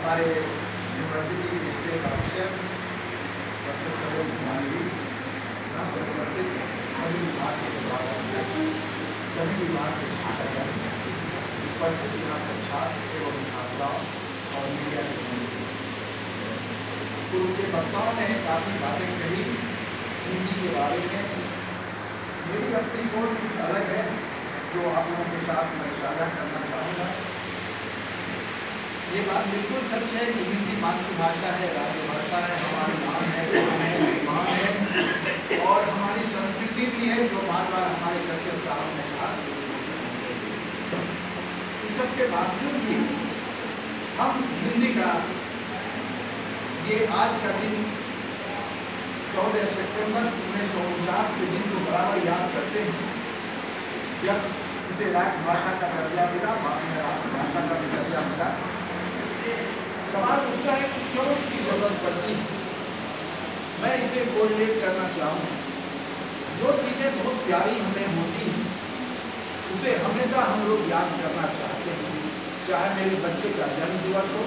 हमारे यूनिवर्सिटी के district officer doctor Salim कुमारी, यहाँ पर उपस्थित सभी विभाग के सभी विभाग के शिक्षागण, उपस्थित यहाँ पर छात्र एवं छात्राओं और मीडिया के प्रतिनिधि। तो उनके वक्ताओं ने काफ़ी बातें कही हिंदी के बारे में। मेरी अपनी सोच कुछ अलग है जो आप लोगों के साथ मैं साझा करना चाहूँगा। ये बात बिल्कुल सच है कि हिंदी मातृभाषा है, राजभाषा है, हमारी नाम है, विमान है और हमारी संस्कृति भी है, जो बार बार हमारे कश्यप साहब ने कहा। इस सब के बावजूद भी हम हिंदी का ये आज का दिन 14 सितंबर 1949 के दिन को बराबर याद करते हैं, जब इसे राजभाषा का दर्जा मिला, बाद में राष्ट्रभाषा का भी दर्जा मिला। सवाल उठता है कि क्यों इसकी जरूरत पड़ती है। मैं इसे उल्लेख करना चाहूँ, जो चीज़ें बहुत प्यारी हमें होती हैं उसे हमेशा हम लोग याद करना चाहते हैं, चाहे मेरे बच्चे का जन्म दिवस हो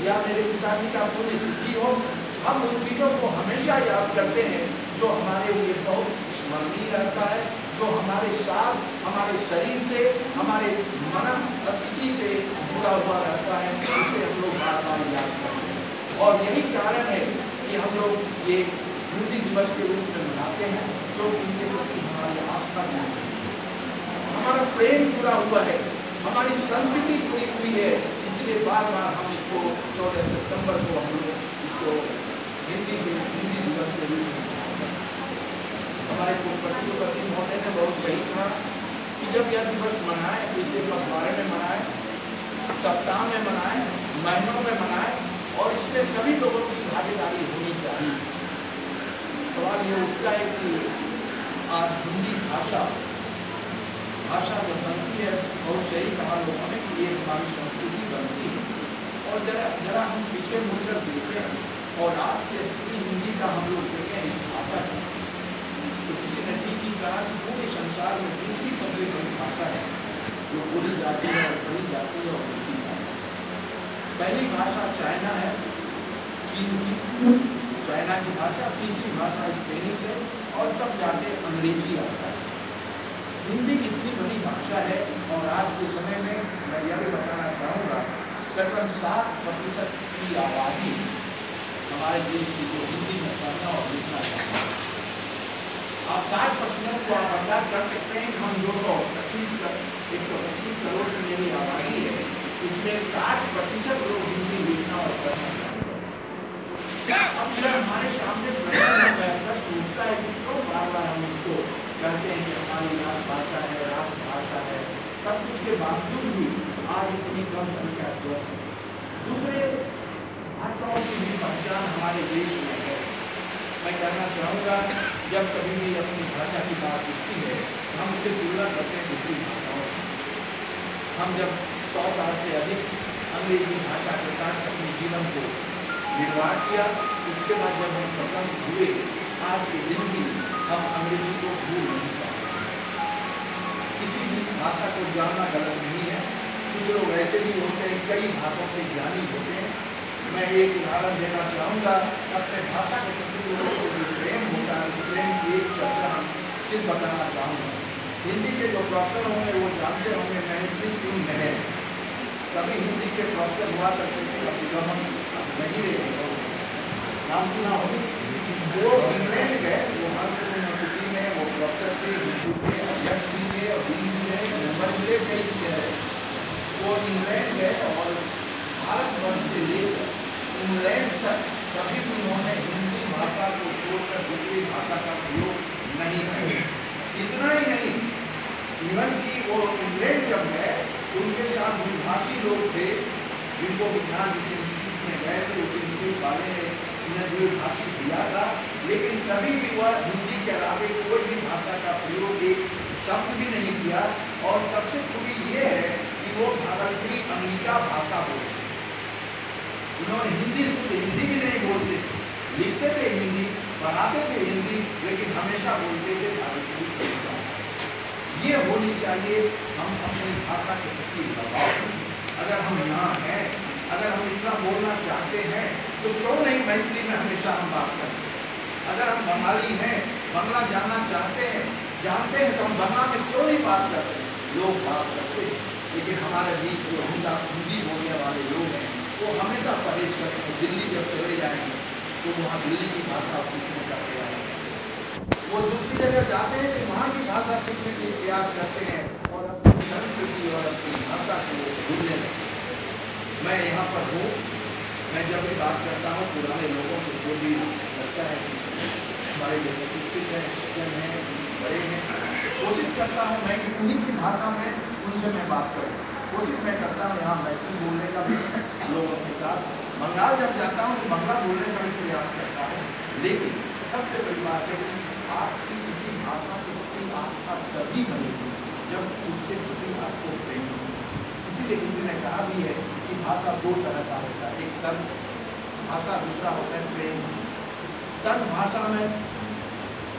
या मेरे पिताजी का पुण्यतिथि हो। हम उन चीज़ों को हमेशा याद करते हैं जो हमारे लिए बहुत स्मरणीय रहता है, जो हमारे साथ, हमारे शरीर से, हमारे मन अस्तित्व से जुड़ा हुआ रहता है, इसे हम लोग बार बार याद करते हैं। और यही कारण है कि हम लोग ये हिंदी दिवस के रूप में मनाते हैं, जो इनके प्रति हमारी आस्था है, हमारा प्रेम जुड़ा हुआ है, हमारी संस्कृति जुड़ी हुई है। इसलिए बार बार हम इसको 14 सितंबर को हम लोग इसको हिंदी दिवस के रूप में हमारे कुलपति महोदय ने बहुत सही कहा कि जब यह दिवस मनाए तो इसे पखवाड़े में मनाए, सप्ताह में मनाए, महीनों में मनाए और इसमें सभी लोगों की भागीदारी होनी चाहिए। सवाल ये उठता है कि आज हिंदी भाषा जब बनती है, बहुत सही कहा लोगों ने कि ये हमारी संस्कृति बनती है। और जरा हम पीछे मुड़कर देखते हैं और आज के स्थिति हिंदी का हम लोग देखें इस भाषा का, तो किसी ने ठीक ही कहा कि पूरे संसार में दूसरी सबसे बड़ी भाषा है जो बोली जाती है और पढ़ी जाती है और लिखी जाती है। पहली भाषा चाइना है, चीन की चाइना की भाषा, तीसरी भाषा स्पेनिश है और तब जाके अंग्रेजी आता है। हिंदी इतनी बड़ी भाषा है और आज के समय में मैं यह भी बताना चाहूँगा, करीबन 60% की आबादी हमारे देश की जो हिंदी में पढ़ना और लिखना चाहते हैं। आप 60% को आप अंदाज कर सकते हैं कि हम 125 करोड़ की मेरी आबादी है, उसमें 60% लोग हिंदी लिखना और पढ़ना चाहते हैं। अब यह हमारे सामने प्रश्न उठता है कि क्यों बार बार हम इसको कहते हैं कि हमारी राजभाषा है, राष्ट्रभाषा है, सब कुछ के बावजूद भी आज इतनी कम संख्या क्यों है। दूसरे भाषाओं की भी पहचान हमारे देश में है। मैं कहना चाहूँगा, जब कभी भी अपनी भाषा की बात उठती है हम उसे तुलना करते हैं दूसरी भाषाओं से। हम जब 100 साल से अधिक अंग्रेजी भाषा के साथ अपने जीवन को निर्वाह किया, उसके बाद जब हम स्वतंत्र हुए, आज के दिन भी हम अंग्रेजी को भूल नहीं पाते। किसी भी भाषा को जानना गलत नहीं है। कुछ लोग ऐसे भी होते हैं, कई भाषाओं के ज्ञानी होते हैं। मैं एक उदाहरण देना चाहूँगा, अपने भाषा के प्रति लोगों को जो प्रेम होता है, उस प्रेम की एक चर्चा हम सिर्फ बताना चाहूँगा। हिंदी के जो प्रोफेसर होंगे वो जानते होंगे, महेश्वरी सिंह महस कभी हिंदी के प्रोफेसर हुआ करते थे, कभी हम नहीं रहे, नाम सुना हो। वो इंग्लैंड गए, वो हार्वर्ड यूनिवर्सिटी में वो प्रोफेसर थे, हिंदी के अध्यक्ष भी थे और डीन भी थे, नंबर मिले कई चीज़ें रहे। वो इंग्लैंड गए और भारतवर्ष से लेकर इंग्लैंड तक कभी भी उन्होंने हिंदी भाषा को छोड़कर दूसरी भाषा का प्रयोग नहीं किया। इतना ही नहीं, इवन कि वो इंग्लैंड जब गए, उनके साथ द्विभाषी लोग थे जिनको विज्ञान जिस इंस्टीट्यूट में गए थे, उस इंस्टीट्यूट वाले ने उन्हें द्विभाषी दिया था, लेकिन कभी भी वह हिंदी के अलावे कोई भी भाषा का प्रयोग एक शब्द भी नहीं किया। और सबसे खूबी ये है कि वो भागलपुरी अंगिका भाषा बोलते, उन्होंने हिंदी भी नहीं बोलते, लिखते थे हिंदी, पढ़ाते थे हिंदी, लेकिन हमेशा बोलते थे भागलपुरी अंगिका। ये होनी चाहिए हम अपनी भाषा के प्रति लगाव। अगर हम यहाँ हैं, अगर हम इतना बोल करते हैं तो क्यों नहीं मैथिली में हमेशा हम बात करते हैं। अगर हम बंगाली हैं, बंगला जानना जानते हैं तो हम बंगला में क्यों नहीं बात करते। लोग बात करते हैं, लेकिन हमारे बीच जो हिंदी बोलने वाले लोग हैं वो हमेशा परहेज करेंगे। दिल्ली जब चले जाएंगे तो वहाँ दिल्ली की भाषा सीखने का प्रयास करते हैं। वो दूसरी जगह जाते हैं कि वहाँ की भाषा सीखने के प्रयास करते हैं और अपनी संस्कृति और अपनी भाषा को भूलने लगते हैं। मैं यहाँ पर हूँ, मैं जब भी बात करता हूँ पुराने लोगों से जो भी लगता है कि हमारे जो प्रतिष्ठित हैं, शिक्षण हैं, बड़े हैं, कोशिश करता हूँ मैं कि उन्हीं की भाषा में उनसे मैं बात करूँ। कोशिश मैं करता हूँ यहाँ मैथिली बोलने का भी लोगों के साथ। बंगाल जब जाता हूँ तो बंगला बोलने का भी प्रयास करता हूँ। लेकिन सबसे बड़ी बात है कि आपकी किसी भाषा के प्रति आस्था तभी बनेगी जब उसके प्रति आपको प्रेम हो। इसीलिए किसी ने कहा भी है कि भाषा दो तरह का होता है, एक तर्क भाषा, दूसरा होता है प्रेम। तर्क भाषा में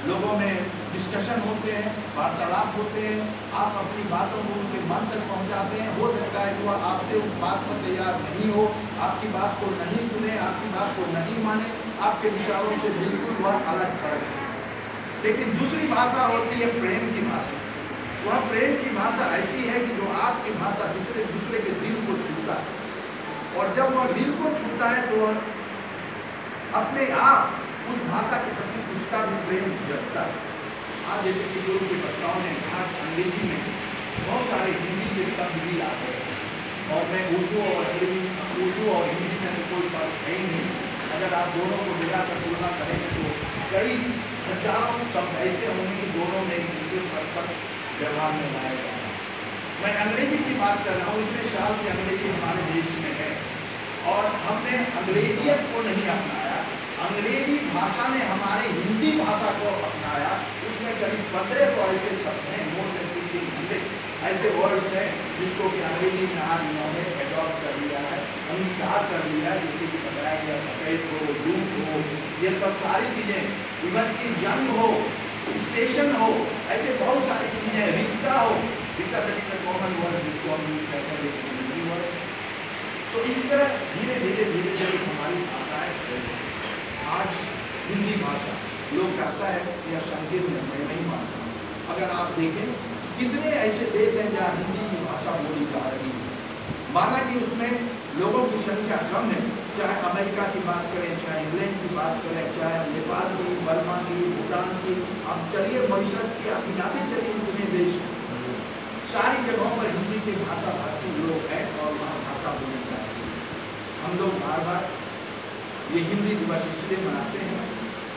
लोगों में डिस्कशन होते हैं, वार्तालाप होते हैं, आप अपनी बातों को उनके मन तक पहुंचाते हैं। हो सकता है कि वह आपसे उस बात पर तैयार नहीं हो, आपकी बात को नहीं सुने, आपकी बात को नहीं माने, आपके विचारों से बिल्कुल वह अलग थलग है। लेकिन दूसरी भाषा होती है प्रेम की भाषा। वह प्रेम की भाषा ऐसी है कि जो आपकी भाषा दूसरे के दिल को छूता है, और जब वह दिल को छूता है तो वह अपने आप उस भाषा के प्रति उसका भी प्रेम जगता है। आज जैसे कि गुरु के वक्ताओं ने कहा, अंग्रेजी में बहुत सारे हिंदी के शब्द भी आते हैं, और मैं उर्दू और हिंदी में तो कोई फर्क है ही नहीं। अगर आप दोनों को मिलाकर तुलना करेंगे तो कई हजारों शब्द ऐसे होंगे कि दोनों में एक दूसरे पर व्यवहार में लाया जा रहा है। मैं अंग्रेजी की बात कर रहा हूँ। इतने साल से अंग्रेजी हमारे देश में है और हमने अंग्रेजियत को नहीं अपनाया, अंग्रेजी भाषा ने हमारे हिंदी भाषा को अपनाया। इसमें करीब 1500 ऐसे शब्द हैं, मोर देन 1500 ऐसे वर्ड्स हैं जिसको कि अंग्रेजी में आज इन्होंने एडॉप्ट कर लिया है, अंगीकार कर लिया है। जैसे कि बताया गया पैकेट हो, लूप हो, ये सब सारी चीज़ें, इवन की जंग हो, स्टेशन हो, ऐसे बहुत सारी चीज़ें, रिक्शा हो, रिक्शा का कॉमन वर्ड जिसको हम यूज करते हैं हिंदी वर्ड। तो इस तरह धीरे धीरे हमारी भाषाएं, आज हिंदी भाषा लोग कहता है यह संकीर्ण है, मैं नहीं मानता। अगर आप देखें कितने ऐसे देश हैं जहाँ हिंदी की भाषा बोली जा रही है, माना कि उसमें लोगों की संख्या कम है, चाहे अमेरिका की बात करें, चाहे इंग्लैंड की बात करें, चाहे नेपाल की, बर्मा की, भूटान की, अब चलिए मॉरिशस की, आप गिनाते चलिए इतने देश, सारी जगहों पर हिंदी के भाषा भाषी लोग हैं और वहाँ भाषा बोली जा रही है। हम लोग बार बार ये हिंदी दिवस इसलिए मनाते हैं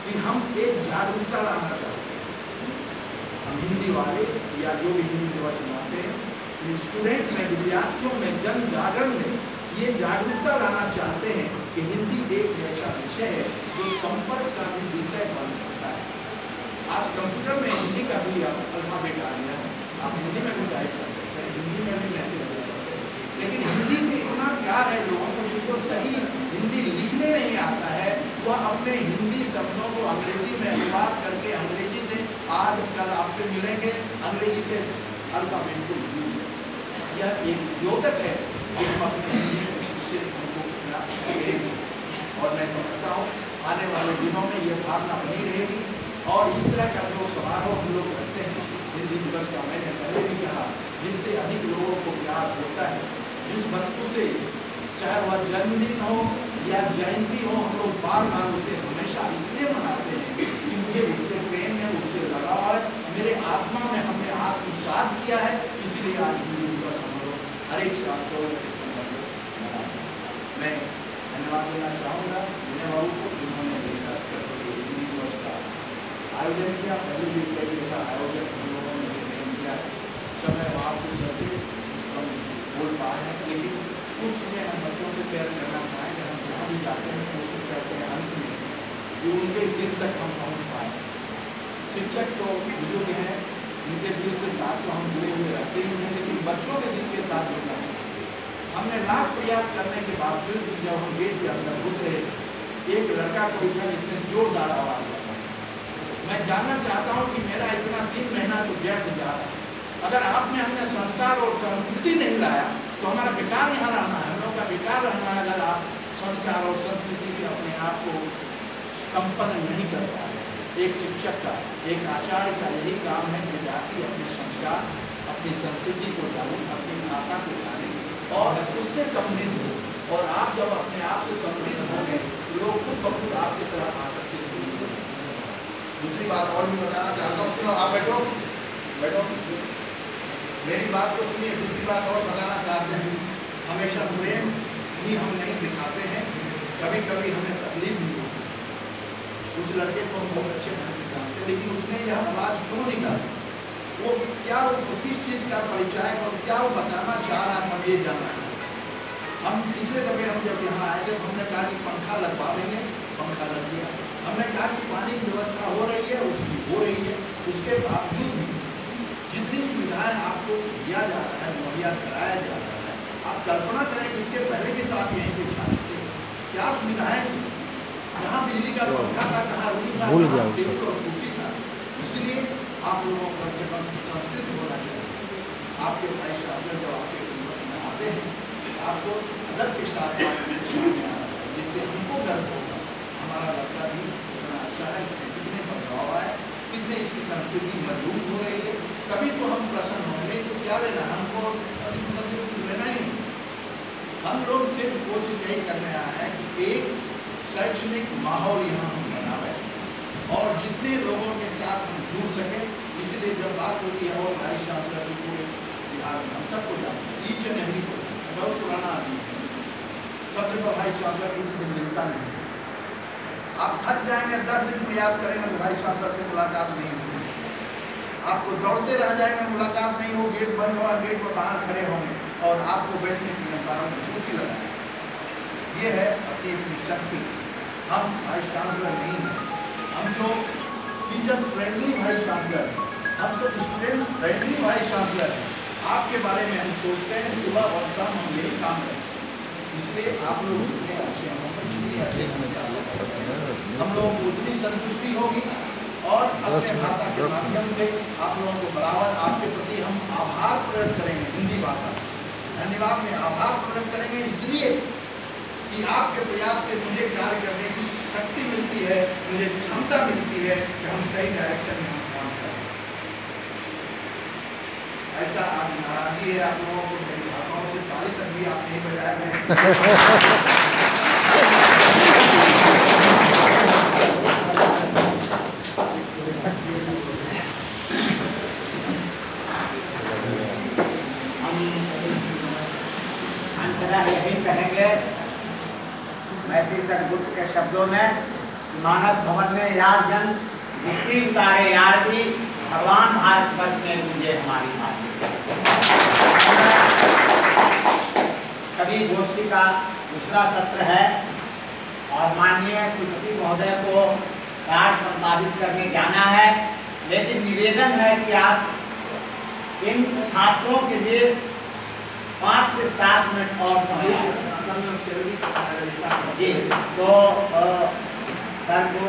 कि हम एक जागरूकता लाना चाहते हैं। हम हिंदी वाले या जो भी हिंदी दिवस मनाते हैं, स्टूडेंट में, विद्यार्थियों में, जन जागरण में ये जागरूकता लाना चाहते हैं कि हिंदी एक ऐसा विषय है जो संपर्क का भी विषय बन सकता है। आज कंप्यूटर में हिंदी का भी अल्फाबेट आ गया है, आप हिंदी में भी टाइप कर सकते हैं, हिंदी में भी मैसेज कर सकते हैं। लेकिन हिंदी से इतना प्यार है लोगों को, जिसको सही हिंदी लिखने नहीं आता है, वह अपने हिंदी शब्दों को अंग्रेजी में अनुवाद करके अंग्रेजी से आज कल आपसे मिलेंगे, अंग्रेजी के अल्फाबेट को यूज करें। यह एक द्योतक है कि हम अपने हिंदी से हमको करेंगे, और मैं समझता हूँ आने वाले दिनों में यह भावना बनी रहेगी। और इस तरह का जो समारोह हम लोग करते हैं हिंदी दिवस का, मैंने पहले भी कहा, जिससे अधिक लोगों को प्यार होता है, जिस वस्तु से, चाहे वह जन्मदिन हो या जयंती हो, हम लोग बार बार उसे हमेशा इसलिए मनाते हैं कि मुझे उससे प्रेम है, उससे लगाव है, मेरे आत्मा में हमने आत्मसात किया है, इसलिए आज हिंदी दिवस हम लोग हर एक साल 14 सितंबर को मनाते हैं। मैं धन्यवाद देना चाहूँगा विनय बाबू को, जिन्होंने हिंदी दिवस का आयोजन किया। पहले भी कई जगह आयोजन हम लोगों ने नहीं किया है, समय वहाँ के चलते हम बोल पा रहे हैं, लेकिन कुछ चीज़ें हम बच्चों से शेयर करना चाहेंगे। हम जहाँ भी जाते हैं कोशिश करते हैं अंत में कि उनके दिल तक हम पहुँच पाएँ। शिक्षक तो बुजुर्ग हैं, उनके दिल के साथ तो हम जुड़े हुए रहते ही हैं, लेकिन बच्चों के दिल के साथ जुड़ना है। हमने लाख प्रयास करने के बावजूद भी जब हम गेट के अंदर घुस रहे, एक लड़का कोई था जिसने जोरदार आवाज़ लगाई। मैं जानना चाहता हूँ कि मेरा इतना 3 महीना तो व्यर्थ जा रहा है। अगर आपने हमने संस्कार और संस्कृति नहीं लाया तो हमारा बेकार यहाँ रहना है, हम लोग का बेकार रहना है। अगर आप संस्कार और संस्कृति से अपने आप को संपन्न नहीं कर पा रहे। एक शिक्षक का, एक आचार्य का यही काम है कि विद्यार्थी अपने संस्कार, अपनी संस्कृति को जाने, अपनी भाषा को जाने और उससे समृद्ध हो। और आप जब अपने आप से समृद्ध होंगे, लोग खुद ब खुद आपकी तरफ आकर्षित होंगे। दूसरी बात और भी बताना चाहता हूँ, चलो आप बैठो बैठो, मेरी बात को सुनिए। दूसरी बात और बताना चाहते हैं, हमेशा प्रेम भी हम नहीं दिखाते हैं, कभी कभी हमें तकलीफ भी होती है। उस लड़के को हम बहुत अच्छे ढंग से जानते हैं, लेकिन उसने यह आवाज़ क्यों निकाली, वो क्या, वो किस चीज़ का परिचय और क्या वो बताना चाह रहा था, ये जानना है। हम पिछले दफे हम जब यहाँ आए थे तो हमने कहा कि पंखा लगवा देंगे, पंखा लग गया। हमने कहा कि पानी की व्यवस्था हो रही है, उसकी हो रही है। उसके बावजूद भी जितनी सुविधाएं आपको दिया जा रहा है, मुहैया कराया जा रहा है, आप कल्पना करें कि इसके पहले भी तो आप यहीं पे छात्र थे, क्या सुविधाएं थी, कहाँ बिजली का पंखा था, कहाँ रूम था, कहाँ टेबल और कुर्सी था। इसलिए आप लोगों को कम से कम सुसंस्कृत होना चाहिए। आपके भाई शासन जब आपके कैंपस में आते हैं, आपको अदब के साथ जिससे हमको गर्व होगा, हमारा लड़का भी इतना अच्छा है, इसमें कितने बदलाव आए, कितने इसकी संस्कृति मजबूत हो रही है। कभी तो हम प्रसन्न होंगे, नहीं तो क्या लेना, हमको लेना ही नहीं। हम लोग सिर्फ कोशिश यही करने आए हैं कि एक शैक्षणिक माहौल यहाँ हम बनाए और जितने लोगों के साथ हम जुड़ सकें। इसलिए जब बात होती है और भाई शासन की पूरे बिहार में हम सबको जानते हैं, ईच एंड एवरी को, बहुत पुराना आदमी है, सब जगह भाई शासन किसी को मिलता नहीं। आप थक जाएंगे, 10 दिन प्रयास करेंगे तो भाई शासन से मुलाकात नहीं होगी। आपको दौड़ते रह जाएंगे, मुलाकात नहीं हो, गेट बंद होगा, गेट पर बाहर खड़े होंगे और आपको बैठने के लिए बाहर में कुर्सी लगाएंगे। ये है अपनी संस्कृति। हम भाई चांसलर नहीं हैं, हम तो टीचर्स फ्रेंडली भाई चांसलर हैं, हम तो स्टूडेंट्स फ्रेंडली भाई चांसलर हैं। आपके बारे में हम सोचते हैं, सुबह और शाम हम यही काम करते हैं। इसलिए आप लोग जितने अच्छे होंगे, जितनी अच्छे हम लोगों को उतनी संतुष्टि होगी और अपने भाषा के माध्यम से आप लोगों को बराबर आपके प्रति हम आभार प्रकट करेंगे। हिंदी भाषा धन्यवाद में आभार प्रकट करेंगे, इसलिए कि आपके प्रयास से मुझे कार्य करने की शक्ति मिलती है, मुझे क्षमता मिलती है कि हम सही डायरेक्शन में हम काम करें। ऐसा आज नाराजगी है आप लोगों को, मेरी भाषाओं से ताली तक भी आप नहीं बजाए। यही कहेंगे मैथिली सदगुप्त के शब्दों में, मानस भवन में यार जन जिसकी उतारे यार की, भगवान भारत वर्ष में मुझे हमारी बात। कवि गोष्ठी का दूसरा सत्र है और माननीय कुलपति महोदय को कार्य संपादित करने जाना है, लेकिन निवेदन है कि आप इन छात्रों के लिए 5 से 7 मिनट और समय जी, तो सर को